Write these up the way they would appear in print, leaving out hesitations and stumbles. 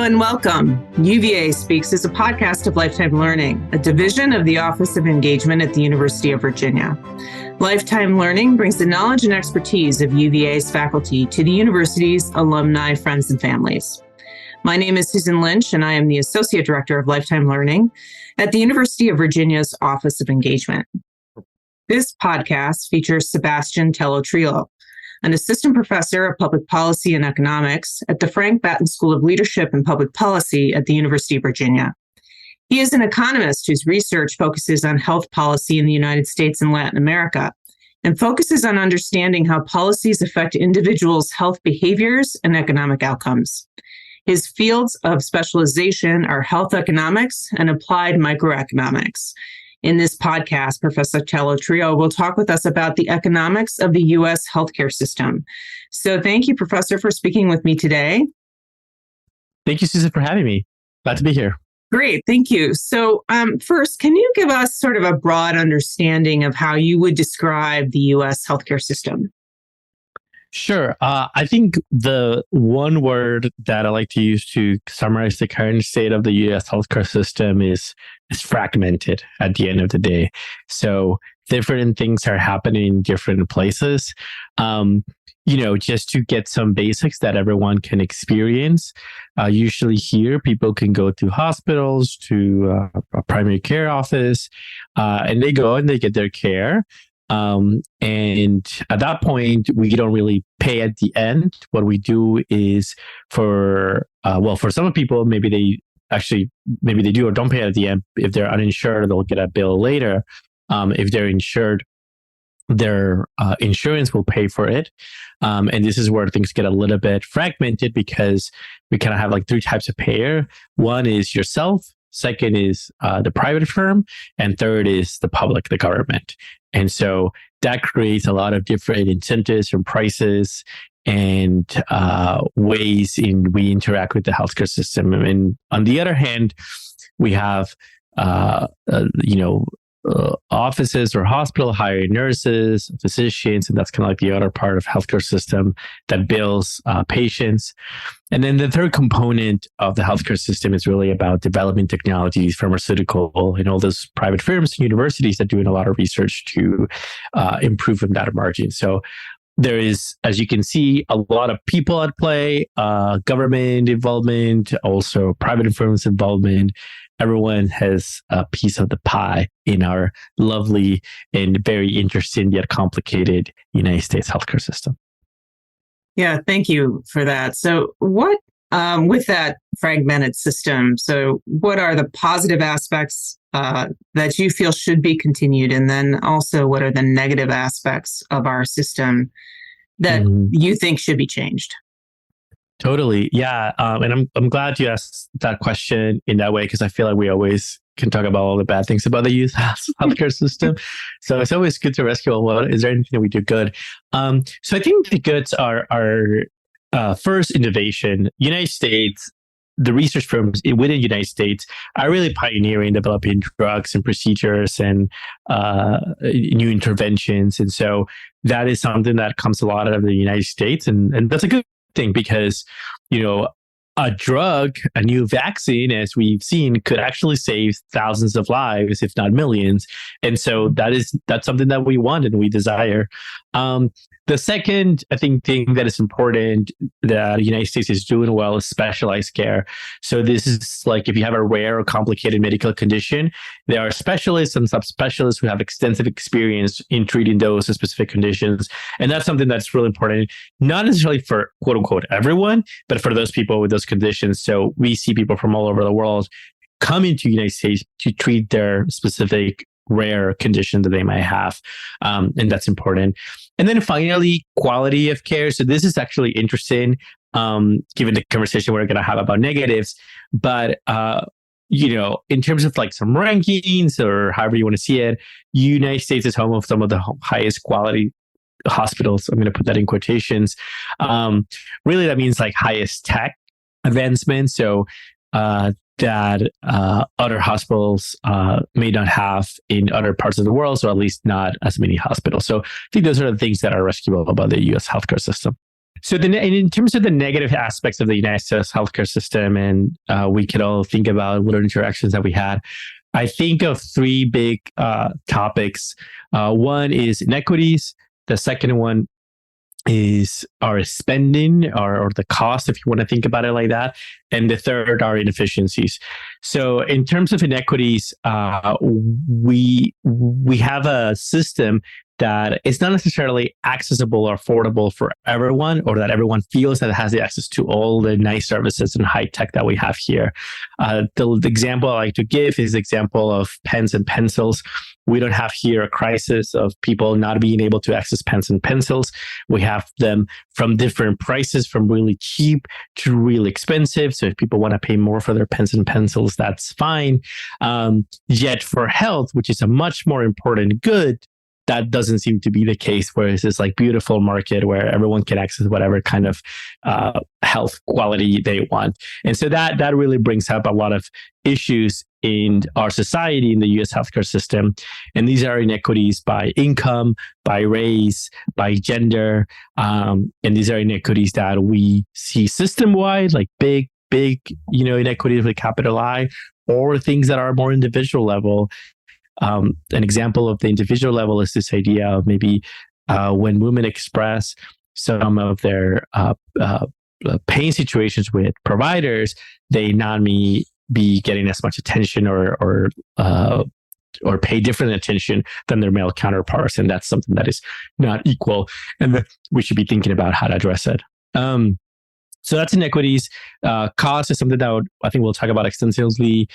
and welcome. UVA Speaks is a podcast of Lifetime Learning, a division of the Office of Engagement at the University of Virginia. Lifetime Learning brings the knowledge and expertise of UVA's faculty to the university's alumni, friends, and families. My name is Susan Lynch, and I am the Associate Director of Lifetime Learning at the University of Virginia's Office of Engagement. This podcast features Sebastian Tello-Trillo, an assistant professor of public policy and economics at the Batten School of Leadership and Public Policy at the University of Virginia. He is an economist whose research focuses on health policy in the United States and Latin America, and focuses on understanding how policies affect individuals' health behaviors and economic outcomes. His fields of specialization are health economics and applied microeconomics. In this podcast, Professor Tello-Trillo will talk with us about the economics of the U.S. healthcare system. So thank you, Professor, for speaking with me today. Thank you, Susan, for having me. Glad to be here. Great, thank you. So first, can you give us sort of a broad understanding of how you would describe the U.S. healthcare system? Sure. I think the one word that I like to use to summarize the current state of the U.S. healthcare system is fragmented at the end of the day. So different things are happening in different places. Just to get some basics that everyone can experience. Usually here, people can go to hospitals, to a primary care office, and they go and they get their care. And at that point, we don't really pay at the end. What we do is for some people, maybe they do or don't pay at the end. If they're uninsured, they'll get a bill later. If they're insured, their insurance will pay for it. And this is where things get a little bit fragmented because we kind of have like three types of payer. One is yourself. Second is the private firm. And third is the public, the government. And so that creates a lot of different incentives and prices and ways in we interact with the healthcare system. And on the other hand, we have, offices or hospital hiring nurses, physicians, and that's kind of like the other part of healthcare system that bills patients. And then the third component of the healthcare system is really about development technologies, pharmaceutical, and all those private firms and universities that are doing a lot of research to improve on that margin. So there is, as you can see, a lot of people at play, government involvement, also private firms involvement. Everyone has a piece of the pie in our lovely and very interesting yet complicated United States healthcare system. Yeah, thank you for that. So what, with that fragmented system, so what are the positive aspects that you feel should be continued? And then also, what are the negative aspects of our system that you think should be changed? Totally. Yeah. And I'm glad you asked that question in that way, because I feel like we always can talk about all the bad things about the U.S. healthcare system. So it's always good to rescue, well, is there anything that we do good? So I think the goods are first, innovation. United States, the research firms within the United States are really pioneering developing drugs and procedures and new interventions. And so that is something that comes a lot out of the United States. And that's a good thing because, a drug, a new vaccine, as we've seen, could actually save thousands of lives, if not millions. And so that's something that we want and we desire. The second, I think, thing that is important that the United States is doing well is specialized care. So this is like if you have a rare or complicated medical condition, there are specialists and subspecialists who have extensive experience in treating those specific conditions. And that's something that's really important, not necessarily for quote unquote everyone, but for those people with those conditions. So we see people from all over the world coming to the United States to treat their specific rare condition that they might have. And that's important. And then finally, quality of care. So this is actually interesting, given the conversation we're going to have about negatives. But, in terms of like some rankings or however you want to see it, United States is home of some of the highest quality hospitals. I'm going to put that in quotations. Really, that means like highest tech advancement. So that other hospitals may not have in other parts of the world, so at least not as many hospitals. So I think those are the things that are rescuable about the U.S. healthcare system. So in terms of the negative aspects of the United States healthcare system, and we could all think about what interactions that we had, I think of three big topics. One is inequities. The second one is our spending or the cost, if you want to think about it like that. And the third are inefficiencies. So in terms of inequities, we have a system that is not necessarily accessible or affordable for everyone, or that everyone feels that it has the access to all the nice services and high tech that we have here. The example I like to give is the example of pens and pencils. We don't have here a crisis of people not being able to access pens and pencils. We have them from different prices, from really cheap to really expensive. So if people want to pay more for their pens and pencils, that's fine. Yet for health, which is a much more important good, that doesn't seem to be the case, where it's this like beautiful market where everyone can access whatever kind of health quality they want. And so that really brings up a lot of issues in our society, in the US healthcare system. And these are inequities by income, by race, by gender. And these are inequities that we see system-wide, like big, inequities with capital I, or things that are more individual level. An example of the individual level is this idea of maybe when women express some of their pain situations with providers, they not be getting as much attention or pay different attention than their male counterparts, and that's something that is not equal, and that we should be thinking about how to address it. So that's inequities. Cost is something that I think we'll talk about extensively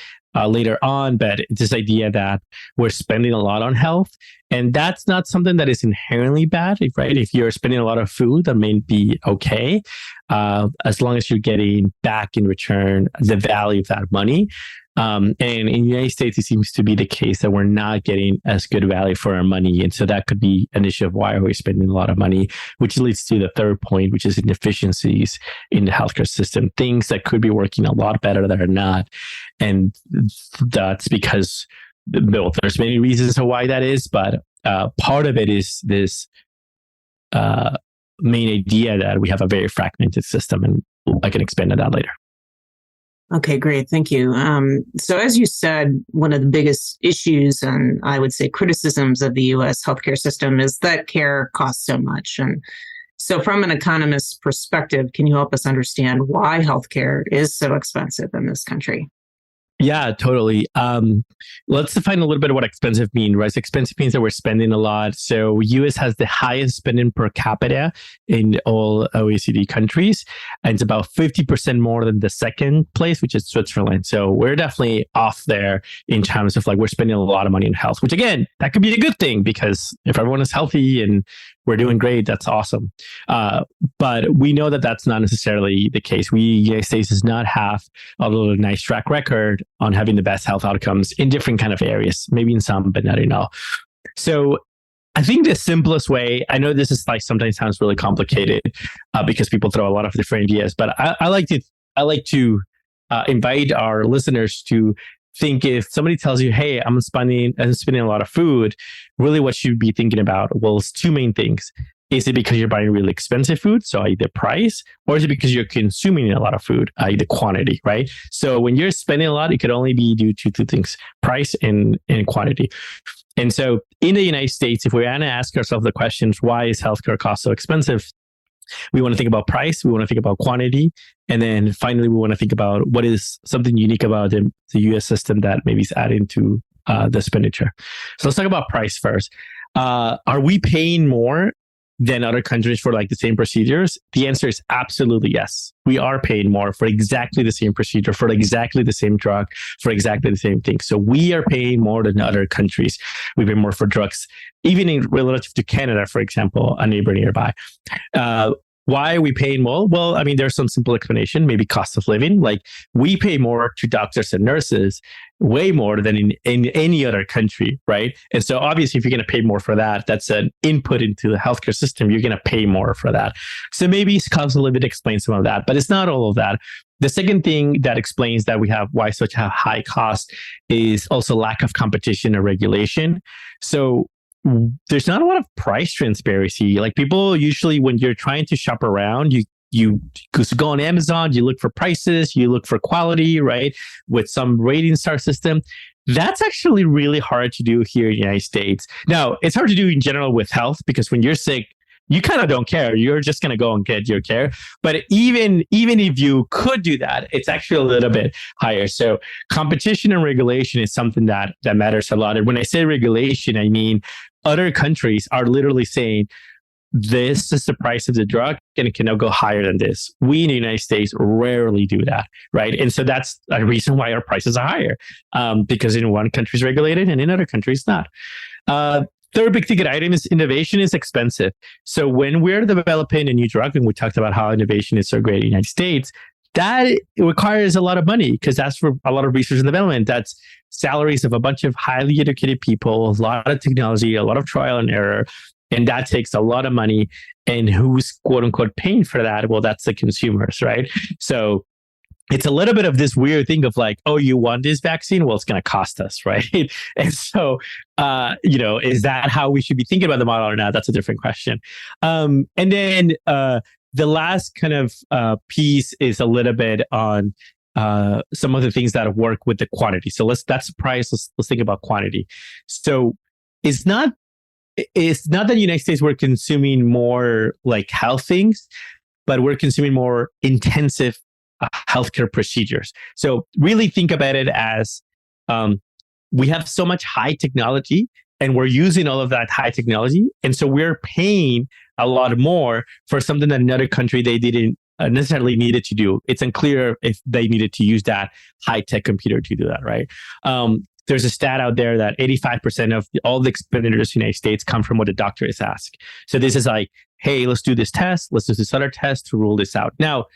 later on, but it's this idea that we're spending a lot on health, and that's not something that is inherently bad, right? If you're spending a lot of food, that may be okay, as long as you're getting back in return the value of that money. And in the United States, it seems to be the case that we're not getting as good value for our money. And so that could be an issue of why we're spending a lot of money, which leads to the third point, which is inefficiencies in the healthcare system, things that could be working a lot better that are not. And that's because, well, there's many reasons of why that is, but part of it is this main idea that we have a very fragmented system, and I can expand on that later. Okay, great. Thank you. So as you said, one of the biggest issues and I would say criticisms of the U.S. healthcare system is that care costs so much. And so from an economist's perspective, can you help us understand why healthcare is so expensive in this country? Yeah, totally. Let's define a little bit of what expensive means, right? Expensive means that we're spending a lot. So US has the highest spending per capita in all OECD countries. And it's about 50% more than the second place, which is Switzerland. So we're definitely off there in terms of like, we're spending a lot of money in health, which again, that could be a good thing, because if everyone is healthy and we're doing great, that's awesome. But we know that that's not necessarily the case. The United States does not have a little nice track record on having the best health outcomes in different kind of areas, maybe in some, but not in all. So I think the simplest way, I know this is like sometimes sounds really complicated because people throw a lot of different ideas, but I like to invite our listeners to think, if somebody tells you, hey, I'm spending a lot of food, really what you should be thinking about, well, it's two main things. Is it because you're buying really expensive food, so i.e. the price, or is it because you're consuming a lot of food, i.e. the quantity, right? So when you're spending a lot, it could only be due to two things, price and quantity. And so in the United States, if we're going to ask ourselves the questions, why is healthcare cost so expensive? We want to think about price, we want to think about quantity, and then finally, we want to think about what is something unique about the US system that maybe is adding to the expenditure. So let's talk about price first. Are we paying more than other countries for like the same procedures? The answer is absolutely yes. We are paying more for exactly the same procedure, for exactly the same drug, for exactly the same thing. So we are paying more than other countries. We pay more for drugs, even in relative to Canada, for example, a neighbor nearby. Why are we paying more? Well, I mean, there's some simple explanation, maybe cost of living. Like we pay more to doctors and nurses, way more than in any other country, right? And so obviously, if you're going to pay more for that, that's an input into the healthcare system. You're going to pay more for that. So maybe cost of living explains some of that, but it's not all of that. The second thing that explains that we have why such a high cost is also lack of competition and regulation. So there's not a lot of price transparency. Like people usually, when you're trying to shop around, you go on Amazon, you look for prices, you look for quality, right? With some rating star system. That's actually really hard to do here in the United States. Now, it's hard to do in general with health because when you're sick, you kind of don't care. You're just going to go and get your care. But even if you could do that, it's actually a little bit higher. So competition and regulation is something that matters a lot. And when I say regulation, I mean other countries are literally saying, this is the price of the drug and it cannot go higher than this. We in the United States rarely do that, right? And so that's a reason why our prices are higher, because in one country is regulated and in other countries not. Third big ticket item is innovation is expensive. So when we're developing a new drug, and we talked about how innovation is so great in the United States, that requires a lot of money because that's for a lot of research and development. That's salaries of a bunch of highly educated people, a lot of technology, a lot of trial and error. And that takes a lot of money. And who's quote unquote paying for that? Well, that's the consumers, right? So it's a little bit of this weird thing of like, oh, you want this vaccine? Well, it's going to cost us, right? And so, is that how we should be thinking about the model or not? That's a different question. And then the last kind of piece is a little bit on some of the things that work with the quantity. So that's price. Let's think about quantity. So it's not that the United States we're consuming more like health things, but we're consuming more intensive healthcare procedures. So really think about it as we have so much high technology and we're using all of that high technology. And so we're paying a lot more for something that another country they didn't necessarily needed to do. It's unclear if they needed to use that high tech computer to do that, right? There's a stat out there that 85% of all the expenditures in the United States come from what the doctor is asked. So this is like, hey, let's do this test. Let's do this other test to rule this out. Now,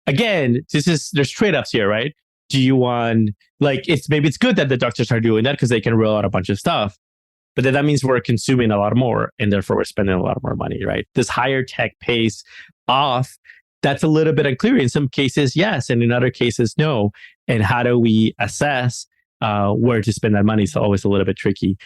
again, there's trade-offs here, right? Do you want, maybe it's good that the doctors are doing that because they can rule out a bunch of stuff, but then that means we're consuming a lot more and therefore we're spending a lot more money, right? This higher tech pays off. That's a little bit unclear. In some cases, yes, and in other cases, no. And how do we assess where to spend that money is always a little bit tricky.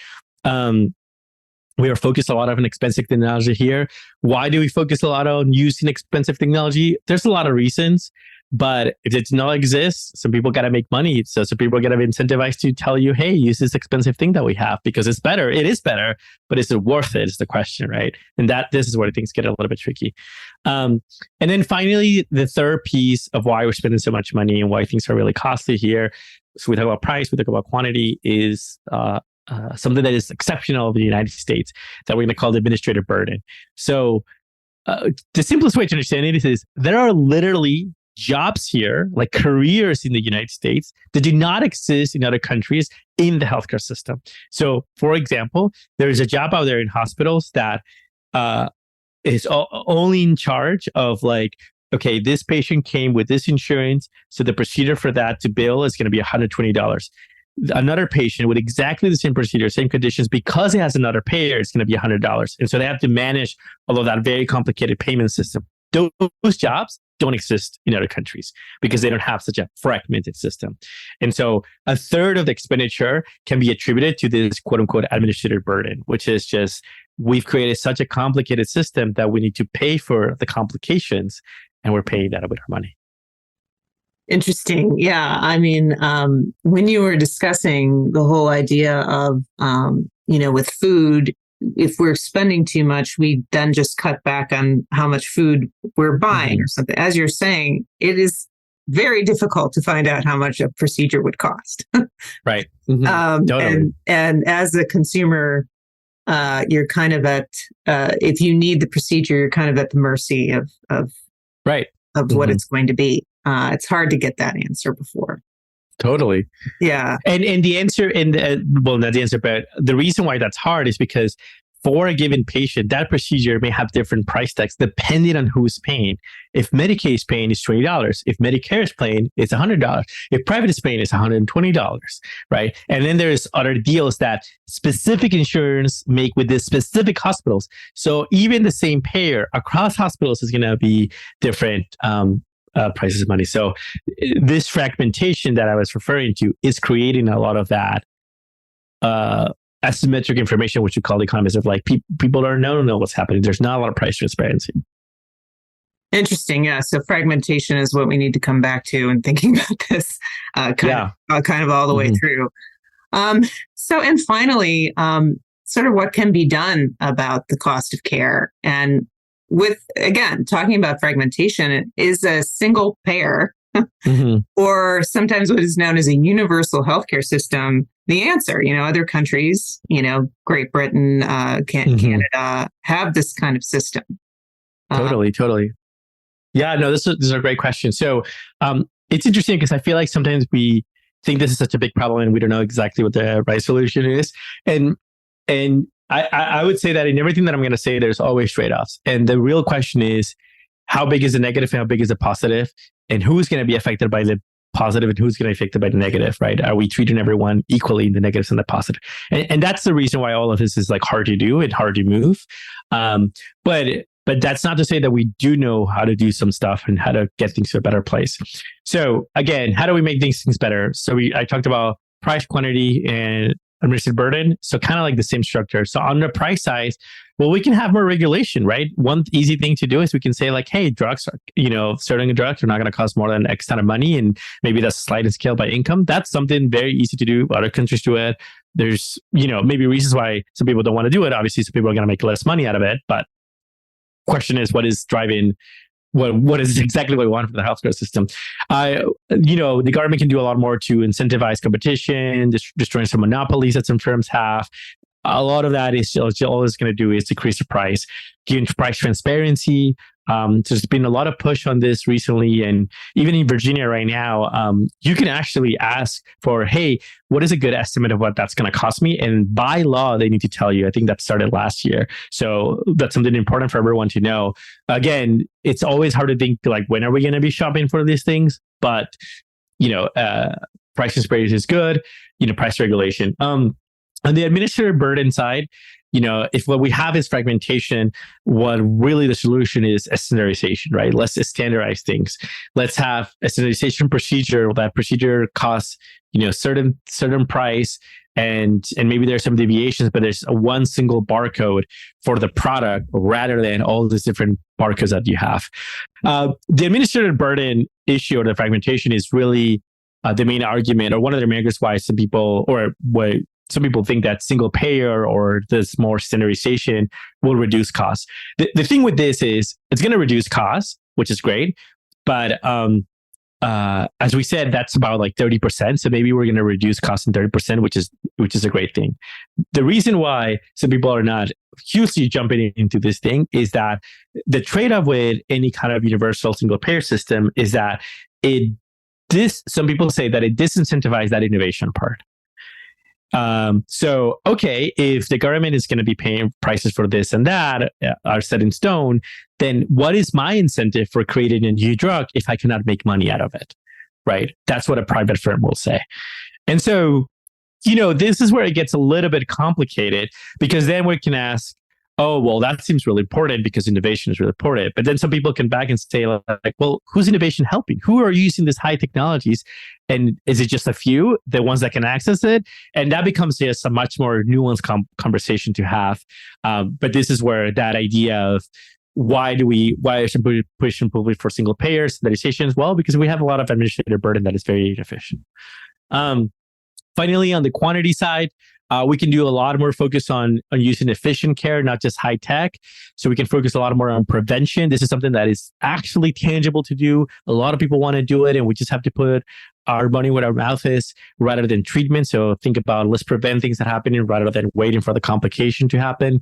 We are focused a lot on expensive technology here. Why do we focus a lot on using expensive technology? There's a lot of reasons, but if it does not exist, some people got to make money. So some people get to be incentivized to tell you, hey, use this expensive thing that we have because it's better. It is better, but is it worth it is the question, right? And this is where things get a little bit tricky. And then finally, the third piece of why we're spending so much money and why things are really costly here. So we talk about price, we talk about quantity is something that is exceptional in the United States that we're going to call the administrative burden. So the simplest way to understand it is there are literally jobs here, like careers in the United States that do not exist in other countries in the healthcare system. So for example, there is a job out there in hospitals that is only in charge of like, okay, this patient came with this insurance, so the procedure for that to bill is going to be $120. Another patient with exactly the same procedure, same conditions, because it has another payer, it's going to be $100. And so they have to manage all of that very complicated payment system. Those jobs don't exist in other countries because they don't have such a fragmented system. And so a third of the expenditure can be attributed to this quote unquote administrative burden, which is just we've created such a complicated system that we need to pay for the complications and we're paying that with our money. Interesting. Yeah. I mean, when you were discussing the whole idea of, with food, if we're spending too much, we then just cut back on how much food we're buying or something. As you're saying, it is very difficult to find out how much a procedure would cost. Right. Totally. And as a consumer, you're kind of at, if you need the procedure, you're kind of at the mercy of right. Of what it's going to be. It's hard to get that answer before. Totally. Yeah. And the answer, not the answer, but the reason why that's hard is because for a given patient, that procedure may have different price tags depending on who's paying. If Medicaid is paying, it's $20. If Medicare is paying, it's $100. If private is paying, it's $120, right? And then there's other deals that specific insurance make with the specific hospitals. So even the same payer across hospitals is going to be different prices of money. So this fragmentation that I was referring to is creating a lot of that asymmetric information, which we call the economists of like people don't know what's happening. There's not a lot of price transparency. Interesting. Yeah. So fragmentation is what we need to come back to and thinking about this kind of all the way through. And finally, sort of what can be done about the cost of care. And with, again, talking about fragmentation, it is a single payer or sometimes what is known as a universal healthcare system the answer. Other countries, Great Britain, Canada have this kind of system. Totally. Yeah, no, this is a great question. So it's interesting because I feel like sometimes we think this is such a big problem and we don't know exactly what the right solution is. And I would say that in everything that I'm going to say, there's always trade-offs. And the real question is, how big is the negative and how big is the positive? And who's going to be affected by the positive and who's going to be affected by the negative, right? Are we treating everyone equally in the negatives and the positive? And that's the reason why all of this is like hard to do and hard to move. But that's not to say that we do know how to do some stuff and how to get things to a better place. So again, how do we make things better? So I talked about price, quantity, and administrative burden. So kind of like the same structure. So on the price side, well, we can have more regulation, right? One easy thing to do is we can say like, hey, drugs, certain drugs are not going to cost more than X ton of money. And maybe that's sliding scale by income. That's something very easy to do. Other countries do it. There's, maybe reasons why some people don't want to do it. Obviously, some people are going to make less money out of it. But question is, what is driving what is exactly what we want from the healthcare system? The government can do a lot more to incentivize competition, destroying some monopolies that some firms have. A lot of that is all it's going to do is decrease the price, giving price transparency. There's been a lot of push on this recently, and even in Virginia right now, you can actually ask for, hey, what is a good estimate of what that's going to cost me? And by law, they need to tell you. I think that started last year. So that's something important for everyone to know. Again, it's always hard to think like, when are we going to be shopping for these things? But, price transparency is good, price regulation. On the administrative burden side, if what we have is fragmentation, what really the solution is standardization, right? Let's standardize things. Let's have a standardization procedure. That procedure costs, certain price, and maybe there's some deviations, but there's one single barcode for the product rather than all these different barcodes that you have. The administrative burden issue or the fragmentation is really the main argument, or one of the main arguments why some people think that single payer or this more standardization will reduce costs. The thing with this is it's going to reduce costs, which is great. But as we said, that's about like 30%. So maybe we're going to reduce costs in 30%, which is a great thing. The reason why some people are not hugely jumping into this thing is that the trade-off with any kind of universal single payer system is that some people say that it disincentivizes that innovation part. If the government is going to be paying prices for this and that are set in stone, then what is my incentive for creating a new drug if I cannot make money out of it? Right? That's what a private firm will say. And so, this is where it gets a little bit complicated, because then we can ask, oh, well, that seems really important because innovation is really important. But then some people come back and say like, well, who's innovation helping? Who are using these high technologies? And is it just a few, the ones that can access it? And that becomes just a much more nuanced conversation to have. But this is where that idea of why are some pushing publicly for single payer standardization? Well, because we have a lot of administrative burden that is very inefficient. Finally, on the quantity side, we can do a lot more focus on using efficient care, not just high tech. So we can focus a lot more on prevention. This is something that is actually tangible to do. A lot of people want to do it, and we just have to put our money where our mouth is rather than treatment. So think about, let's prevent things that happen rather than waiting for the complication to happen.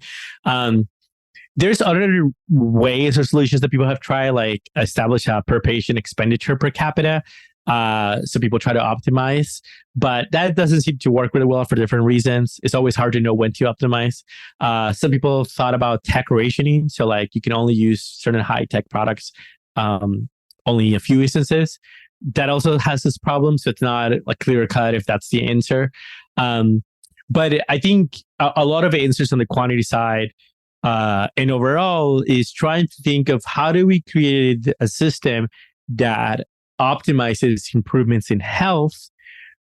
There's other ways or solutions that people have tried, like establish a per patient expenditure per capita. So people try to optimize, but that doesn't seem to work really well for different reasons. It's always hard to know when to optimize. Some people thought about tech rationing. So like you can only use certain high tech products, only a few instances. That also has this problem. So it's not like clear cut if that's the answer. But I think a lot of answers on the quantity side and overall is trying to think of how do we create a system that optimizes improvements in health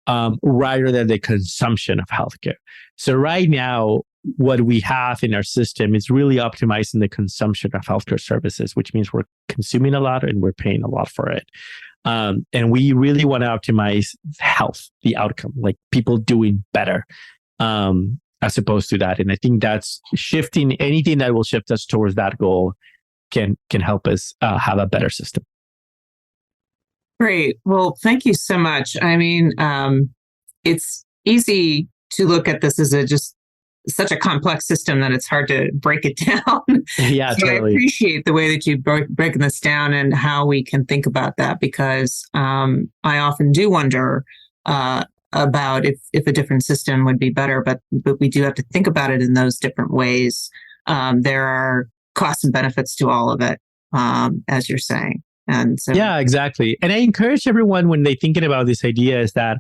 rather than the consumption of healthcare. So right now, what we have in our system is really optimizing the consumption of healthcare services, which means we're consuming a lot and we're paying a lot for it. And we really want to optimize health, the outcome, like people doing better, as opposed to that. And I think that's shifting. Anything that will shift us towards that goal can help us have a better system. Great. Well, thank you so much. I mean, it's easy to look at this as just such a complex system that it's hard to break it down. Yeah, so totally. I appreciate the way that you've broken this down and how we can think about that, because I often do wonder about if a different system would be better, but we do have to think about it in those different ways. There are costs and benefits to all of it, as you're saying. And so, yeah, exactly. And I encourage everyone when they're thinking about this idea is that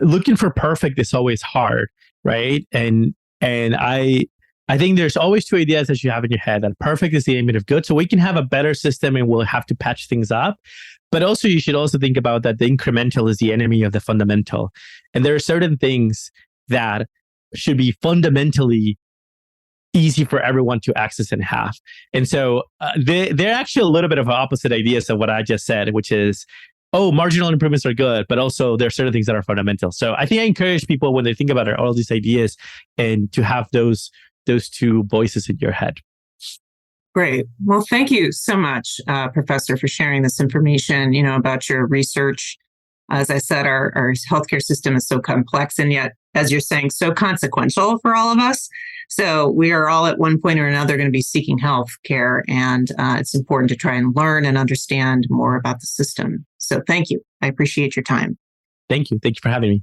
looking for perfect is always hard, right? And I think there's always two ideas that you have in your head, that perfect is the enemy of good. So we can have a better system and we'll have to patch things up. But also you should also think about that the incremental is the enemy of the fundamental. And there are certain things that should be fundamentally easy for everyone to access and have. And so they're actually a little bit of opposite ideas of what I just said, which is, oh, marginal improvements are good, but also there are certain things that are fundamental. So I think I encourage people when they think about all these ideas and to have those two voices in your head. Great. Well, thank you so much, Professor, for sharing this information, about your research. As I said, our healthcare system is so complex and yet, as you're saying, so consequential for all of us. So we are all at one point or another going to be seeking health care, and it's important to try and learn and understand more about the system. So thank you. I appreciate your time. Thank you. Thank you for having me.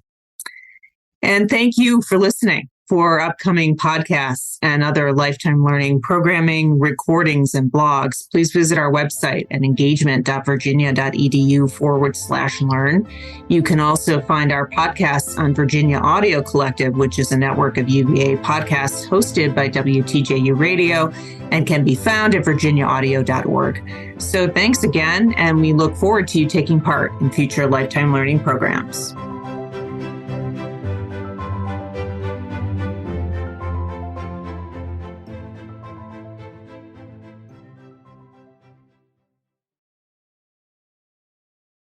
And thank you for listening. For upcoming podcasts and other lifetime learning programming, recordings, and blogs, please visit our website at engagement.virginia.edu/learn. You can also find our podcasts on Virginia Audio Collective, which is a network of UVA podcasts hosted by WTJU Radio and can be found at virginiaaudio.org. So thanks again, and we look forward to you taking part in future lifetime learning programs.